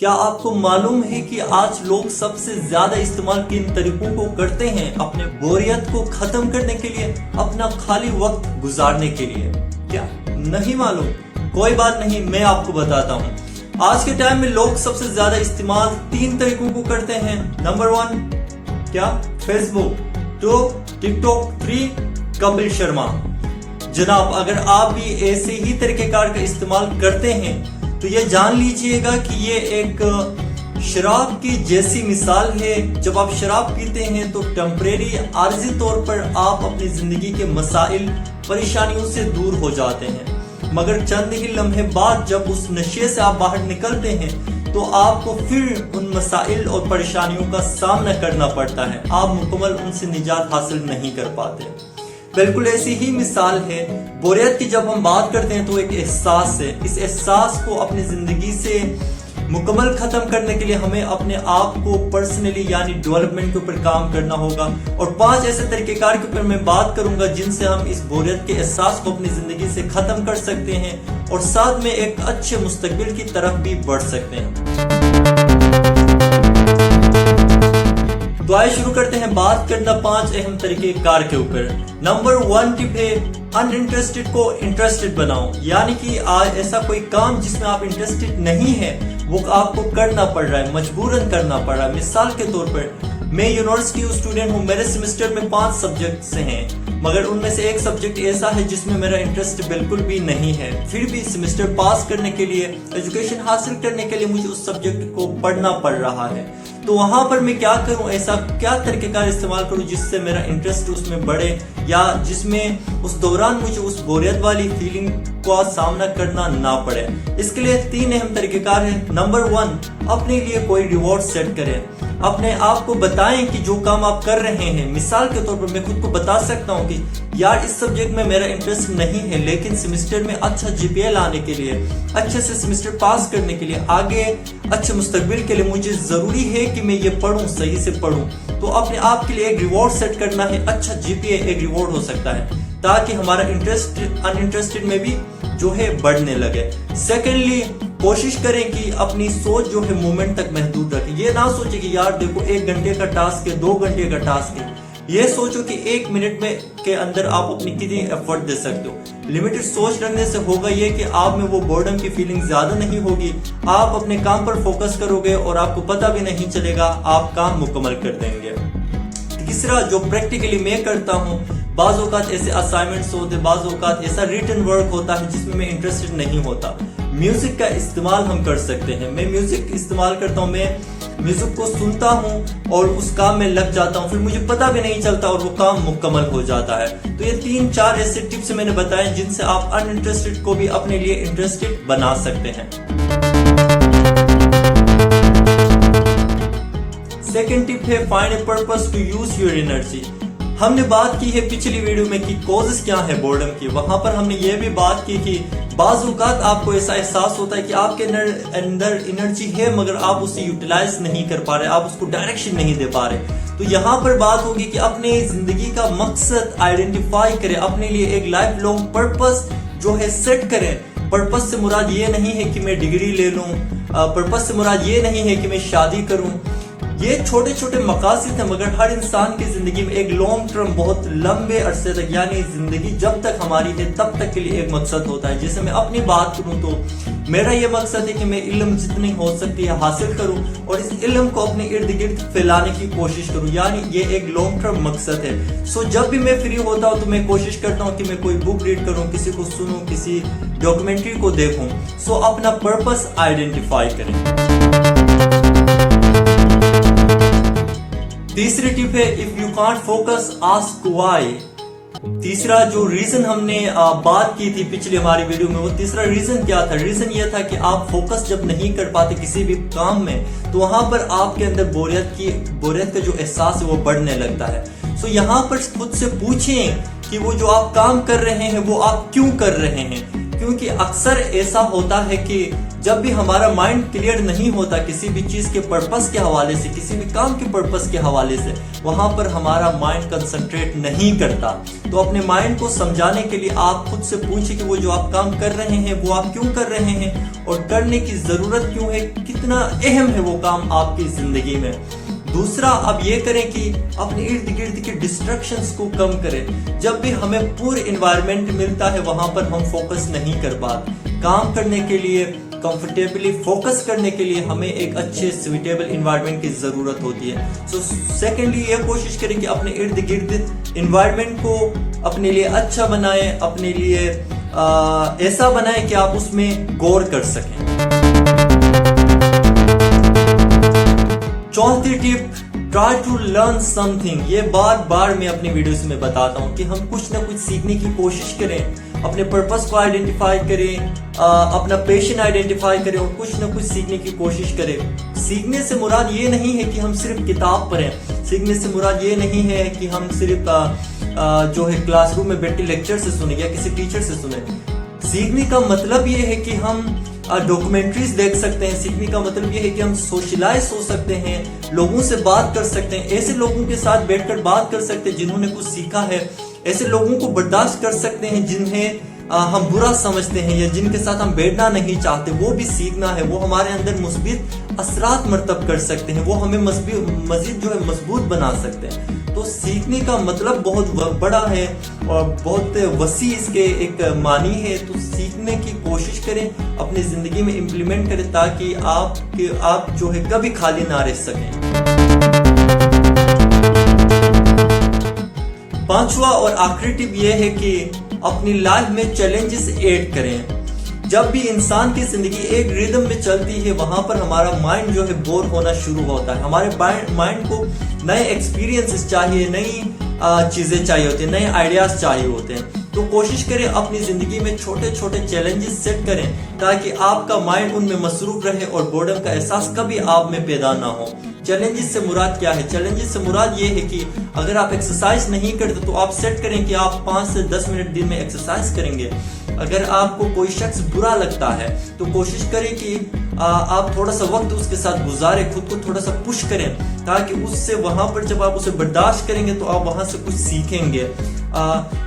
کیا آپ کو معلوم ہے کہ آج لوگ سب سے زیادہ استعمال کن طریقوں کو کرتے ہیں اپنے بوریت کو ختم کرنے کے لیے، اپنا خالی وقت گزارنے کے لیے؟ کیا نہیں معلوم؟ کوئی بات نہیں، میں آپ کو بتاتا ہوں۔ آج کے ٹائم میں لوگ سب سے زیادہ استعمال 3 طریقوں کو کرتے ہیں۔ نمبر 1 کیا؟ فیس بک، 2 ٹک ٹاک، 3 کپل شرما۔ جناب اگر آپ بھی ایسے ہی طریقہ کار کا استعمال کرتے ہیں تو یہ جان لیجئے گا کہ یہ ایک شراب کی جیسی مثال ہے۔ جب آپ شراب پیتے ہیں تو ٹیمپریری عارضی طور پر آپ اپنی زندگی کے مسائل پریشانیوں سے دور ہو جاتے ہیں، مگر چند ہی لمحے بعد جب اس نشے سے آپ باہر نکلتے ہیں تو آپ کو پھر ان مسائل اور پریشانیوں کا سامنا کرنا پڑتا ہے، آپ مکمل ان سے نجات حاصل نہیں کر پاتے۔ بالکل ایسی ہی مثال ہے بوریت کی۔ جب ہم بات کرتے ہیں تو ایک احساس ہے، اس احساس کو اپنی زندگی سے مکمل ختم کرنے کے لیے ہمیں اپنے آپ کو پرسنلی یعنی ڈیولپمنٹ کے اوپر کام کرنا ہوگا، اور 5 ایسے طریقہ کار کے اوپر میں بات کروں گا جن سے ہم اس بوریت کے احساس کو اپنی زندگی سے ختم کر سکتے ہیں اور ساتھ میں ایک اچھے مستقبل کی طرف بھی بڑھ سکتے ہیں۔ تو آئے شروع کرتے ہیں بات کرنا 5 اہم طریقہ کار کے اوپر۔ نمبر 1 ٹپ ہے ان انٹرسٹڈ کو انٹرسٹڈ بناؤ، یعنی کہ آج ایسا کوئی کام جس میں آپ انٹرسٹڈ نہیں ہے وہ آپ کو کرنا پڑ رہا ہے، مجبوراً کرنا پڑ رہا ہے۔ مثال کے طور پر میں یونیورسٹی اسٹوڈنٹ ہوں، میرے سیمسٹر میں 5 سبجیکٹس ہیں، مگر ان میں سے ایک سبجیکٹ ایسا ہے جس میں میرا انٹرسٹ بالکل بھی نہیں ہے، پھر بھی سیمسٹر پاس کرنے کے لیے، ایجوکیشن حاصل کرنے کے لیے مجھے اس سبجیکٹ کو پڑھنا پڑ رہا ہے۔ تو وہاں پر میں کیا کروں؟ ایسا کیا طریقہ کار استعمال کروں جس سے میرا انٹرسٹ اس میں بڑھے، یا جس میں اس دوران مجھے اس بوریت والی فیلنگ کا سامنا کرنا نہ پڑے؟ اس کے لیے 3 اہم طریقہ کار ہیں۔ نمبر 1 اپنے لیے کوئی ریوارڈ سیٹ کریں، اپنے آپ کو بتائیں کہ جو کام آپ کر رہے ہیں، مثال کے طور پر میں خود کو بتا سکتا ہوں کہ یار اس سبجیکٹ میں میرا انٹرسٹ نہیں ہے، لیکن سیمسٹر میں اچھا جی پی اے لانے کے لیے، اچھے سے سیمسٹر پاس کرنے کے لیے، آگے اچھے مستقبل کے لیے مجھے ضروری ہے کہ میں یہ پڑھوں، صحیح سے پڑھوں۔ تو اپنے آپ کے لیے ایک ریوارڈ سیٹ کرنا ہے، اچھا جی پی اے ایک ریوارڈ ہو سکتا ہے تاکہ ہمارا انٹرسٹ ان انٹرسٹڈ میں بھی جو ہے بڑھنے لگے۔ سیکنڈلی کوشش کریں کہ اپنی سوچ جو ہے مومنٹ تک محدود رکھیں۔ یہ نہ سوچیں کہ یار دیکھو 1 گھنٹے کا ٹاسک ہے، 2 گھنٹے کا ٹاسک ہے، یہ سوچو کہ 1 منٹ میں کے اندر آپ اپنی کتنی ایفرٹ دے سکتے ہو۔ لمیٹڈ سوچ رکھنے سے ہوگا یہ کہ آپ میں وہ بورڈم کی فیلنگ زیادہ نہیں ہوگی، آپ اپنے کام پر فوکس کرو گے اور آپ کو پتہ بھی نہیں چلے گا، آپ کام مکمل کر دیں گے۔ تیسرا جو پریکٹیکلی میں کرتا ہوں، بعض اوقات ایسے اسائنمنٹس ہوتے، بعض اوقات ایسا ریٹن ورک ہوتا ہے جس میں انٹرسٹڈ نہیں ہوتا، میوزک کا استعمال ہم کر سکتے ہیں۔ میں میوزک استعمال کرتا ہوں، میں میوزک کو سنتا ہوں اور اس کام میں لگ جاتا ہوں، پھر مجھے پتہ بھی نہیں چلتا اور وہ کام مکمل ہو جاتا ہے۔ تو یہ 3-4 ایسے ٹپس میں نے بتائے جن سے آپ ان انٹرسٹڈ کو بھی اپنے لیے انٹرسٹڈ بنا سکتے ہیں۔ سیکنڈ ٹپ ہے find a purpose to use your energy. ہم نے بات کی ہے پچھلی ویڈیو میں کہ کوزز کیا ہے بورڈم کی، وہاں پر ہم نے یہ بھی بات کی کہ بعض اوقات آپ کو ایسا احساس ہوتا ہے کہ آپ کے اندر انرجی ہے مگر آپ اسے یوٹیلائز نہیں کر پا رہے، آپ اس کو ڈائریکشن نہیں دے پا رہے۔ تو یہاں پر بات ہوگی کہ اپنے زندگی کا مقصد آئیڈینٹیفائی کریں، اپنے لیے ایک لائف لانگ پرپس جو ہے سیٹ کریں۔ پرپس سے مراد یہ نہیں ہے کہ میں ڈگری لے لوں، پرپس سے مراد یہ نہیں ہے کہ میں شادی کروں، یہ چھوٹے چھوٹے مقاصد ہیں، مگر ہر انسان کی زندگی میں ایک لانگ ٹرم، بہت لمبے عرصے تک، یعنی زندگی جب تک ہماری ہے تب تک کے لیے ایک مقصد ہوتا ہے۔ جیسے میں اپنی بات کروں تو میرا یہ مقصد ہے کہ میں علم جتنی ہو سکتی ہے حاصل کروں اور اس علم کو اپنے ارد گرد پھیلانے کی کوشش کروں، یعنی یہ ایک لانگ ٹرم مقصد ہے۔ جب بھی میں فری ہوتا ہوں تو میں کوشش کرتا ہوں کہ میں کوئی بک ریڈ کروں، کسی کو سنوں، کسی ڈاکومنٹری کو دیکھوں۔ اپنا پرپس آئیڈینٹیفائی کریں۔ تیسری ٹپ ہے if you can't focus ask why۔ تیسرا جو ریزن ہم نے بات کی تھی پچھلی ہماری ویڈیو میں، وہ تیسرا ریزن کیا تھا؟ ریزن یہ تھا کہ آپ فوکس جب نہیں کر پاتے کسی بھی کام میں تو وہاں پر آپ کے اندر بوریت کا جو احساس ہے وہ بڑھنے لگتا ہے۔ یہاں پر خود سے پوچھیں کہ وہ جو آپ کام کر رہے ہیں وہ آپ کیوں کر رہے ہیں، کیونکہ اکثر ایسا ہوتا ہے کہ جب بھی ہمارا مائنڈ کلیئر نہیں ہوتا کسی بھی چیز کے پرپس کے حوالے سے، کسی بھی کام کے پرپس کے حوالے سے، وہاں پر ہمارا مائنڈ کنسنٹریٹ نہیں کرتا۔ تو اپنے مائنڈ کو سمجھانے کے لیے آپ خود سے پوچھیں کہ وہ جو آپ کام کر رہے ہیں وہ آپ کیوں کر رہے ہیں اور کرنے کی ضرورت کیوں ہے، کتنا اہم ہے وہ کام آپ کی زندگی میں۔ دوسرا آپ یہ کریں کہ اپنے ارد گرد کے ڈسٹریکشنز کو کم کریں۔ جب بھی ہمیں پور انوائرمنٹ ملتا ہے وہاں پر ہم فوکس نہیں کر پاتے۔ کام کرنے کے لیے، کمفرٹیبلی فوکس کرنے کے لیے ہمیں ایک اچھے سویٹیبل انوائرمنٹ کی ضرورت ہوتی ہے۔ سیکنڈلی یہ کوشش کریں کہ اپنے ارد گرد انوائرمنٹ کو اپنے لیے اچھا بنائیں، اپنے لیے ایسا بنائیں کہ آپ اس میں غور کر سکیں۔ چوتھی tip, try to learn something. یہ بار بار میں اپنی ویڈیوز میں بتاتا ہوں کہ ہم کچھ نہ کچھ سیکھنے کی کوشش کریں، اپنے پرپس کو آئیڈینٹیفائی کریں، اپنا پیشن آئیڈینٹیفائی کریں اور کچھ نہ کچھ سیکھنے کی کوشش کریں۔ سیکھنے سے مراد یہ نہیں ہے کہ ہم صرف کتاب پڑھیں، سیکھنے سے مراد یہ نہیں ہے کہ ہم صرف جو ہے کلاس روم میں بیٹھ کے لیکچر سے سنیں یا کسی ٹیچر سے سنیں۔ سیکھنے کا مطلب یہ ہے کہ ہم ڈاکومنٹریز دیکھ سکتے ہیں، سیکھنے کا مطلب یہ ہے کہ ہم سوشلائز ہو سکتے ہیں، لوگوں سے بات کر سکتے ہیں، ایسے لوگوں کے ساتھ بیٹھ کر بات کر سکتے ہیں جنہوں نے کچھ سیکھا ہے، ایسے لوگوں کو برداشت کر سکتے ہیں جنہیں ہم برا سمجھتے ہیں یا جن کے ساتھ ہم بیٹھنا نہیں چاہتے۔ وہ بھی سیکھنا ہے، وہ ہمارے اندر مثبت اثرات مرتب کر سکتے ہیں، وہ ہمیں مزید جو ہے مضبوط بنا سکتے ہیں۔ تو سیکھنے کا مطلب بہت بڑا ہے اور بہت وسیع اس کے ایک معنی ہے۔ تو سیکھنے کی کوشش کریں، اپنی زندگی میں امپلیمنٹ کریں تاکہ آپ جو ہے کبھی خالی نہ رہ سکیں۔ پانچواں اور آخری ٹپ یہ ہے کہ اپنی لائف میں چیلنجز ایڈ کریں۔ جب بھی انسان کی زندگی ایک ریدم میں چلتی ہے وہاں پر ہمارا مائنڈ جو ہے بور ہونا شروع ہوتا ہے۔ ہمارے مائنڈ کو نئے ایکسپیرینسز چاہیے، نئی چیزیں چاہیے ہوتی ہیں، نئے آئیڈیاز چاہیے ہوتے ہیں۔ تو کوشش کریں اپنی زندگی میں چھوٹے چھوٹے چیلنجز سیٹ کریں تاکہ آپ کا مائنڈ ان میں مصروف رہے اور بورڈم کا احساس کبھی آپ میں پیدا نہ ہو۔ چیلنجز سے مراد کیا ہے؟ چیلنجز سے مراد یہ ہے کہ اگر آپ ایکسرسائز نہیں کرتے تو آپ سیٹ کریں کہ آپ 5 سے 10 منٹ دن میں ایکسرسائز کریں گے۔ اگر آپ کو کوئی شخص برا لگتا ہے تو کوشش کریں کہ آپ تھوڑا سا وقت اس کے ساتھ گزاریں، خود کو تھوڑا سا پش کریں تاکہ اس سے وہاں پر جب آپ اسے برداشت کریں گے تو آپ وہاں سے کچھ سیکھیں گے۔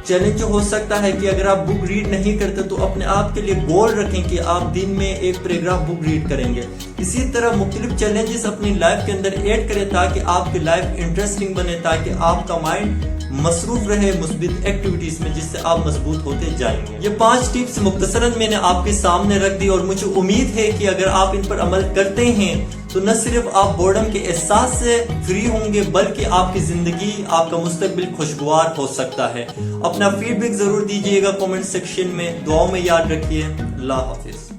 چیلنج ہو سکتا ہے کہ اگر آپ بک ریڈ نہیں کرتے تو اپنے آپ کے لیے گول رکھیں کہ آپ دن میں ایک پیراگراف بک ریڈ کریں گے۔ اسی طرح مختلف چیلنجز اپنی لائف کے اندر ایڈ کریں تاکہ آپ کی لائف انٹرسٹنگ بنے، تاکہ آپ کا مائنڈ مصروف رہے مثبت ایکٹیویٹیز میں جس سے آپ مضبوط ہوتے جائیں گے۔ یہ 5 ٹپس مختصراً میں نے آپ کے سامنے رکھ دی اور مجھے امید ہے کہ اگر آپ ان پر عمل کرتے ہیں تو نہ صرف آپ بورڈم کے احساس سے فری ہوں گے بلکہ آپ کی زندگی، آپ کا مستقبل خوشگوار ہو سکتا ہے۔ اپنا فیڈ بیک ضرور دیجیے گا کامنٹ سیکشن میں۔ دعاؤں میں یاد رکھیے۔ اللہ حافظ۔